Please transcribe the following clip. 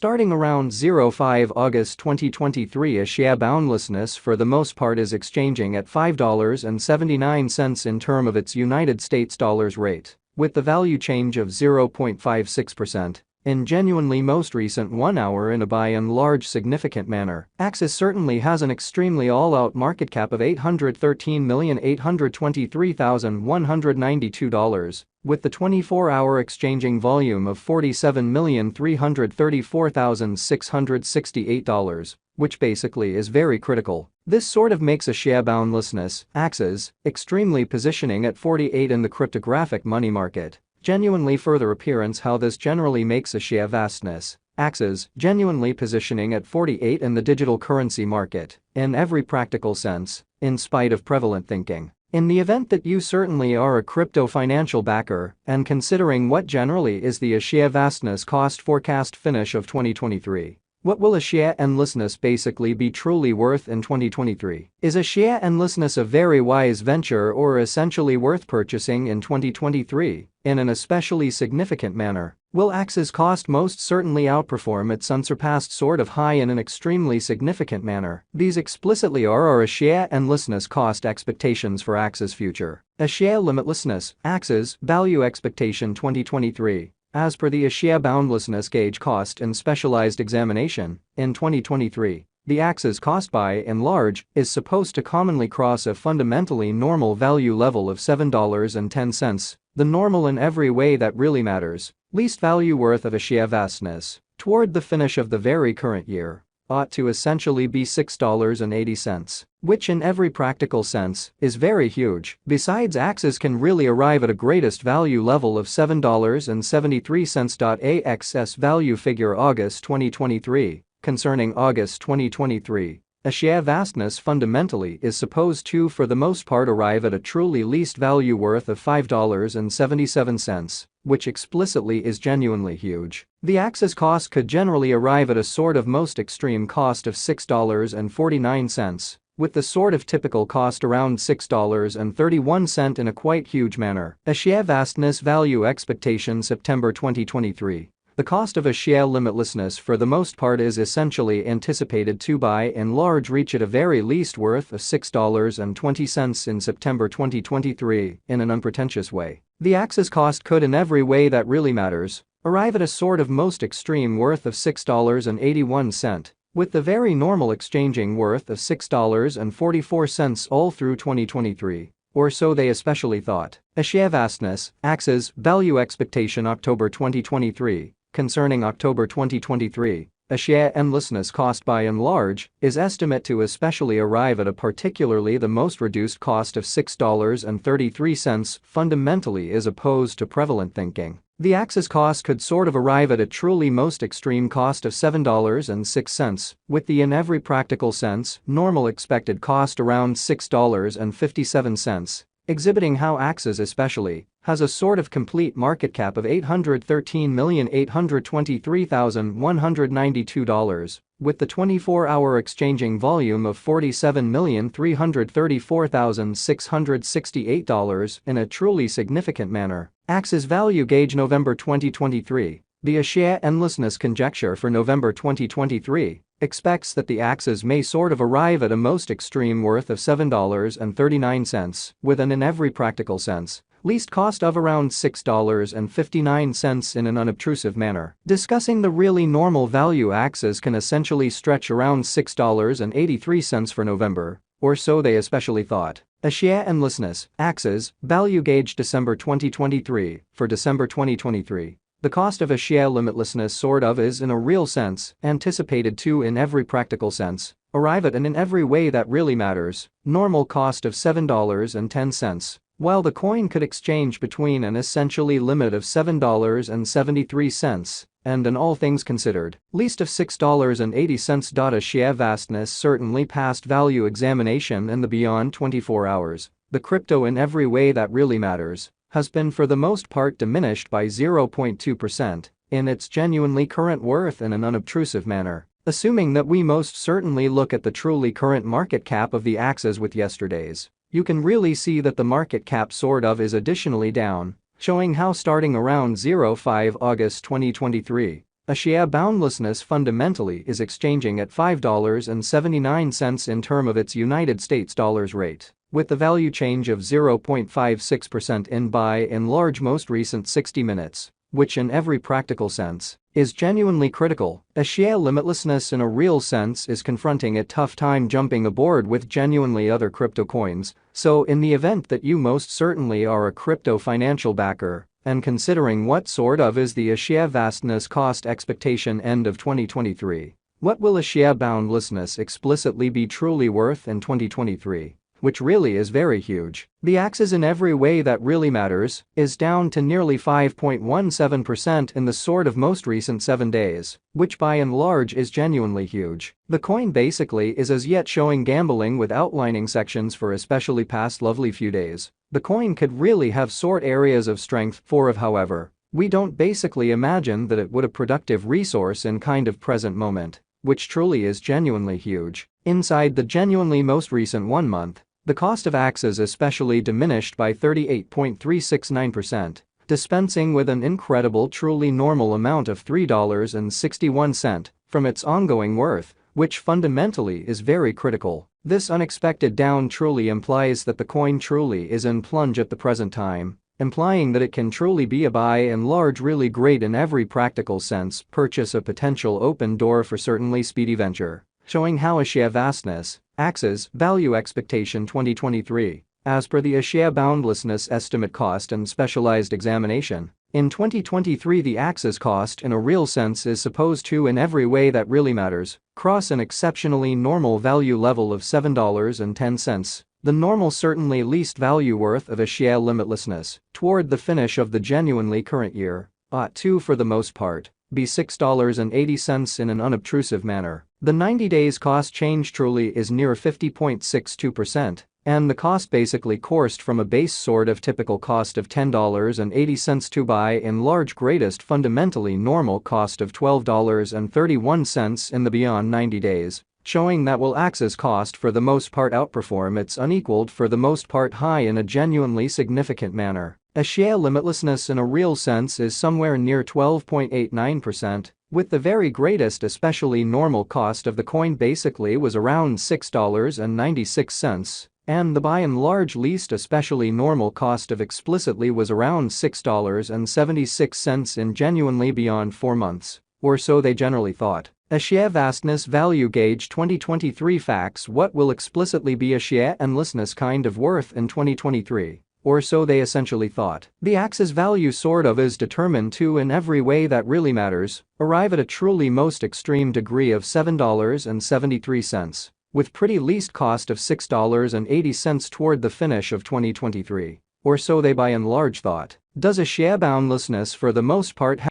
Starting around 05 August 2023, a share boundlessness for the most part is exchanging at $5.79 in term of its United States dollars rate, with the value change of 0.56%. In genuinely most recent 1 hour in a by and large significant manner, Axie certainly has an extremely all-out market cap of $813,823,192, with the 24-hour exchanging volume of $47,334,668, which basically is very critical. This sort of makes a share boundlessness, Axie's, extremely positioning at 48 in the cryptographic money market. Genuinely further appearance how this generally makes a share vastness, Axie's, genuinely positioning at 48 in the digital currency market, in every practical sense, in spite of prevalent thinking. In the event that you certainly are a crypto financial backer, and considering what generally is the share vastness cost forecast finish of 2023. What will a share endlessness basically be truly worth in 2023? Is a share endlessness a very wise venture or essentially worth purchasing in 2023? In an especially significant manner, will Axie's cost most certainly outperform its unsurpassed sort of high in an extremely significant manner? These explicitly are a share endlessness cost expectations for Axie's future. A share limitlessness, Axie's value expectation 2023. As per the share boundlessness gauge cost and specialized examination, in 2023, the Axie's cost by and large is supposed to commonly cross a fundamentally normal value level of $7.10, the normal in every way that really matters, least value worth of a share vastness, toward the finish of the very current year, ought to essentially be $6.80, which in every practical sense is very huge. Besides, Axie's can really arrive at a greatest value level of $7.73. AXS value figure August 2023. Concerning August 2023, a share vastness fundamentally is supposed to for the most part arrive at a truly least value worth of $5.77, which explicitly is genuinely huge. The Axie's cost could generally arrive at a sort of most extreme cost of $6.49, with the sort of typical cost around $6.31 in a quite huge manner. A share vastness value expectation September 2023. The cost of a share limitlessness for the most part is essentially anticipated to by and large reach at a very least worth of $6.20 in September 2023 in an unpretentious way. The Axie's cost could in every way that really matters arrive at a sort of most extreme worth of $6.81, with the very normal exchanging worth of $6.44 all through 2023. Or so they especially thought. A share vastness, Axie's value expectation October 2023. Concerning October 2023, a share endlessness cost by and large is estimate to especially arrive at a particularly the most reduced cost of $6.33 fundamentally as opposed to prevalent thinking. The Axie's cost could sort of arrive at a truly most extreme cost of $7.06, with the in every practical sense normal expected cost around $6.57. Exhibiting how Axie's especially has a sort of complete market cap of $813,823,192, with the 24-hour exchanging volume of $47,334,668 in a truly significant manner. Axie's value gauge November 2023. The share endlessness conjecture for November 2023 expects that the Axie's may sort of arrive at a most extreme worth of $7.39, with an in every practical sense least cost of around $6.59 in an unobtrusive manner. Discussing the really normal value Axie's can essentially stretch around $6.83 for November, or so they especially thought. A share endlessness, Axie's value gauge December 2023. For December 2023, the cost of a share limitlessness sort of is in a real sense anticipated to in every practical sense arrive at an in every way that really matters normal cost of $7.10, while the coin could exchange between an essentially limit of $7.73 and an all things considered least of $6.80. A share vastness certainly passed value examination in the beyond 24 hours. The crypto in every way that really matters has been for the most part diminished by 0.2% in its genuinely current worth in an unobtrusive manner. Assuming that we most certainly look at the truly current market cap of the Axie's with yesterday's, you can really see that the market cap sort of is additionally down, showing how starting around 05 August 2023, A share boundlessness fundamentally is exchanging at $5.79 in term of its United States dollars rate, with the value change of 0.56% in by and large most recent 60 minutes, which in every practical sense is genuinely critical. A share limitlessness in a real sense is confronting a tough time jumping aboard with genuinely other crypto coins, so in the event that you most certainly are a crypto financial backer, and considering what sort of is the share vastness cost expectation end of 2023, what will a share boundlessness explicitly be truly worth in 2023? Which really is very huge. The Axie in every way that really matters is down to nearly 5.17% in the sort of most recent 7 days, which by and large is genuinely huge. The coin basically is as yet showing gambling with outlining sections for especially past lovely few days. The coin could really have sort areas of strength for of however, we don't basically imagine that it would a productive resource in kind of present moment, which truly is genuinely huge. Inside the genuinely most recent 1 month, the cost of Axie especially diminished by 38.369%, dispensing with an incredible truly normal amount of $3.61 from its ongoing worth, which fundamentally is very critical. This unexpected down truly implies that the coin truly is in plunge at the present time, implying that it can truly be a by and large really great in every practical sense purchase a potential open door for certainly speedy venture, showing how a share vastness, Axie value expectation 2023, as per the share boundlessness estimate cost and specialized examination. In 2023 the Axie cost in a real sense is supposed to in every way that really matters, cross an exceptionally normal value level of $7.10, the normal certainly least value worth of a share limitlessness, toward the finish of the genuinely current year, ought to for the most part, be $6.80 in an unobtrusive manner. The 90 days cost change truly is near 50.62%, and the cost basically coursed from a base sort of typical cost of $10.80 to by in large greatest fundamentally normal cost of $12.31 in the beyond 90 days, showing that will Axie cost for the most part outperform its unequaled for the most part high in a genuinely significant manner. A share limitlessness in a real sense is somewhere near 12.89%, with the very greatest especially normal cost of the coin basically was around $6.96, and the by and large least especially normal cost of explicitly was around $6.76 in genuinely beyond 4 months, or so they generally thought. A share vastness value gauge 2023 facts. What will explicitly be a share endlessness kind of worth in 2023? Or so they essentially thought. The Axie value sort of is determined to in every way that really matters, arrive at a truly most extreme degree of $7.73, with pretty least cost of $6.80 toward the finish of 2023. Or so they by and large thought. Does a share boundlessness for the most part